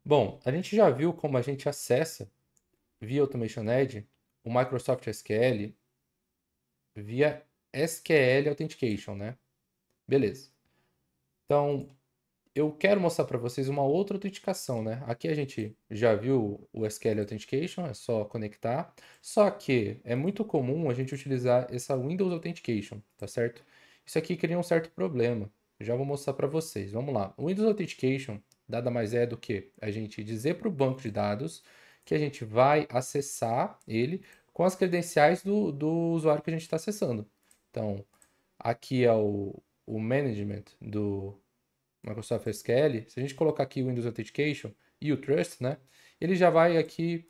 Bom, a gente já viu como a gente acessa via Automation Edge o Microsoft SQL via SQL Authentication, né? Beleza. Então, eu quero mostrar para vocês uma outra autenticação, né? Aqui a gente já viu o SQL Authentication, é só conectar. Só que é muito comum a gente utilizar essa Windows Authentication, tá certo? Isso aqui cria um certo problema. Já vou mostrar para vocês. Vamos lá. O Windows Authentication nada mais é do que a gente dizer para o banco de dados que a gente vai acessar ele com as credenciais do usuário que a gente está acessando. Então, aqui é o management do Microsoft SQL, se a gente colocar aqui o Windows Authentication e o Trust, né? Ele já vai aqui,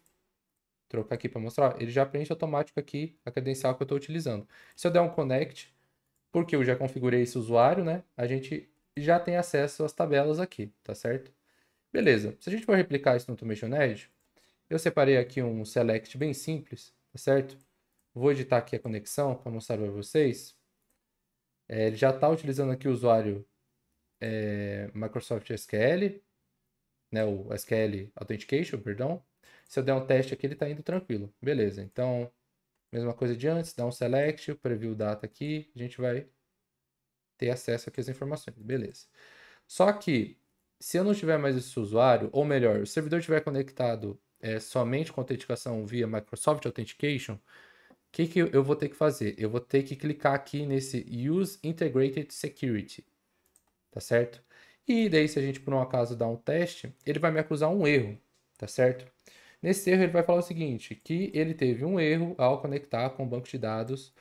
trocar aqui para mostrar, ele já preenche automático aqui a credencial que eu estou utilizando. Se eu der um connect, porque eu já configurei esse usuário, né? A gente já tem acesso às tabelas aqui, tá certo? Beleza. Se a gente for replicar isso no Automation Edge, eu separei aqui um select bem simples, tá certo? Vou editar aqui a conexão para mostrar para vocês. Ele já está utilizando aqui o usuário Microsoft SQL, né, o SQL Authentication, perdão. Se eu der um teste aqui, ele está indo tranquilo. Beleza, então, mesma coisa de antes, dá um select, preview data aqui, a gente vai ter acesso aqui às informações. Beleza. Só que, se eu não tiver mais esse usuário, ou melhor, o servidor estiver conectado somente com autenticação via Microsoft Authentication, o que eu vou ter que fazer? Eu vou ter que clicar aqui nesse Use Integrated Security, tá certo? E daí, se a gente por um acaso dar um teste, ele vai me acusar um erro, tá certo? Nesse erro, ele vai falar o seguinte, que ele teve um erro ao conectar com o banco de dados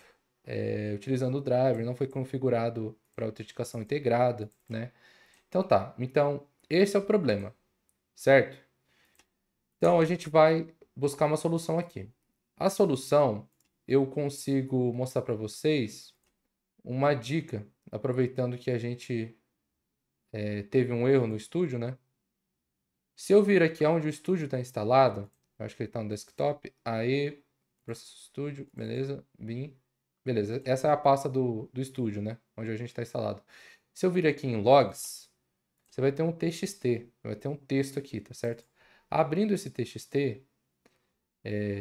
utilizando o driver, não foi configurado para autenticação integrada, né? Então tá, então esse é o problema, certo? Então a gente vai buscar uma solução aqui. A solução eu consigo mostrar para vocês uma dica, aproveitando que a gente teve um erro no estúdio, né? Se eu vir aqui onde o estúdio está instalado, eu acho que ele está no desktop, aí, Processo Studio, beleza, vim, beleza, essa é a pasta do estúdio, né, onde a gente está instalado. Se eu vir aqui em Logs, você vai ter um TXT, vai ter um texto aqui, tá certo? Abrindo esse TXT,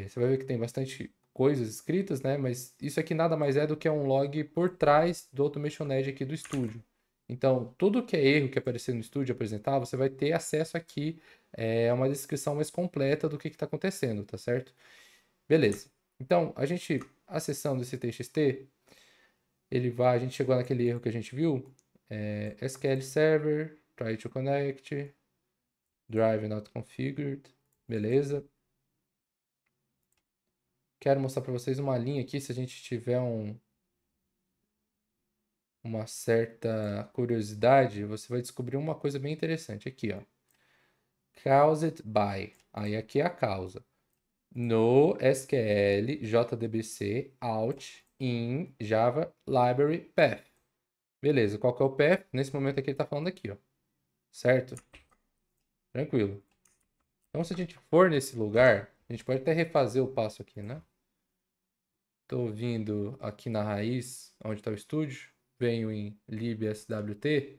você vai ver que tem bastante coisas escritas, né, mas isso aqui nada mais é do que um log por trás do Automation Edge aqui do estúdio. Então, tudo que é erro que aparecer no estúdio apresentar, você vai ter acesso aqui a uma descrição mais completa do que está acontecendo, tá certo? Beleza. Então, a gente acessando esse TXT, a gente chegou naquele erro que a gente viu, SQL Server, try to connect, drive not configured, beleza. Quero mostrar para vocês uma linha aqui, se a gente tiver uma certa curiosidade, você vai descobrir uma coisa bem interessante aqui, ó. Caused by. Aí aqui é a causa. No SQL JDBC out in Java Library Path. Beleza, qual que é o path? Nesse momento aqui ele está falando aqui, ó. Certo? Tranquilo. Então se a gente for nesse lugar, a gente pode até refazer o passo aqui, né? Estou vindo aqui na raiz, onde está o estúdio. Venho em libswt.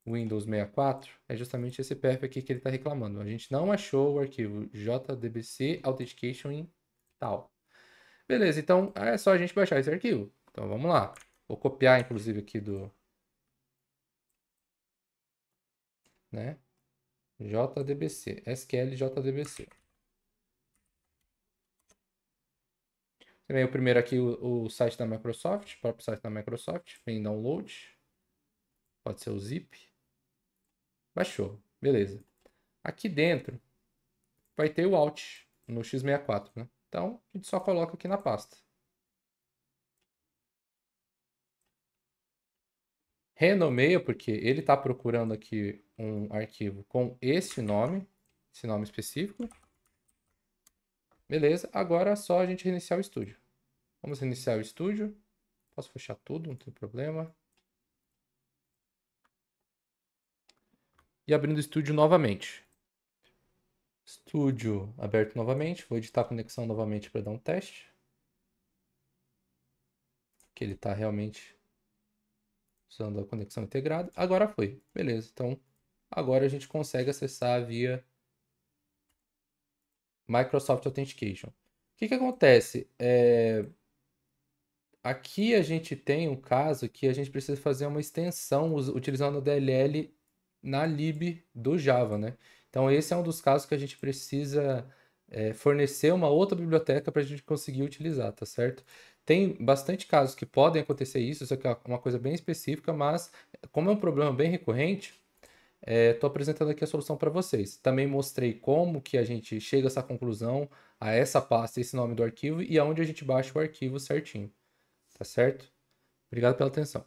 Windows 64, é justamente esse path aqui que ele está reclamando. A gente não achou o arquivo JDBC Authentication em tal. Beleza, então é só a gente baixar esse arquivo. Então vamos lá. Vou copiar, inclusive, aqui do né, JDBC, SQL JDBC. Também o primeiro aqui, o site da Microsoft, o próprio site da Microsoft, vem em download. Pode ser o zip. Baixou, beleza. Aqui dentro vai ter o Alt no x64, né? Então a gente só coloca aqui na pasta. Renomeia porque ele está procurando aqui um arquivo com esse nome específico. Beleza, agora é só a gente reiniciar o estúdio. Vamos reiniciar o estúdio. Posso fechar tudo, não tem problema. E abrindo o estúdio novamente. Estúdio aberto novamente. Vou editar a conexão novamente para dar um teste. Que ele está realmente usando a conexão integrada. Agora foi. Beleza, então agora a gente consegue acessar via Microsoft Authentication. O que que acontece? Aqui a gente tem um caso que a gente precisa fazer uma extensão utilizando a DLL na lib do Java, né? Então esse é um dos casos que a gente precisa fornecer uma outra biblioteca para a gente conseguir utilizar, tá certo? Tem bastante casos que podem acontecer isso aqui é uma coisa bem específica, mas como é um problema bem recorrente, estou apresentando aqui a solução para vocês. Também mostrei como que a gente chega a essa conclusão, a essa pasta, esse nome do arquivo e aonde a gente baixa o arquivo certinho. Tá certo? Obrigado pela atenção.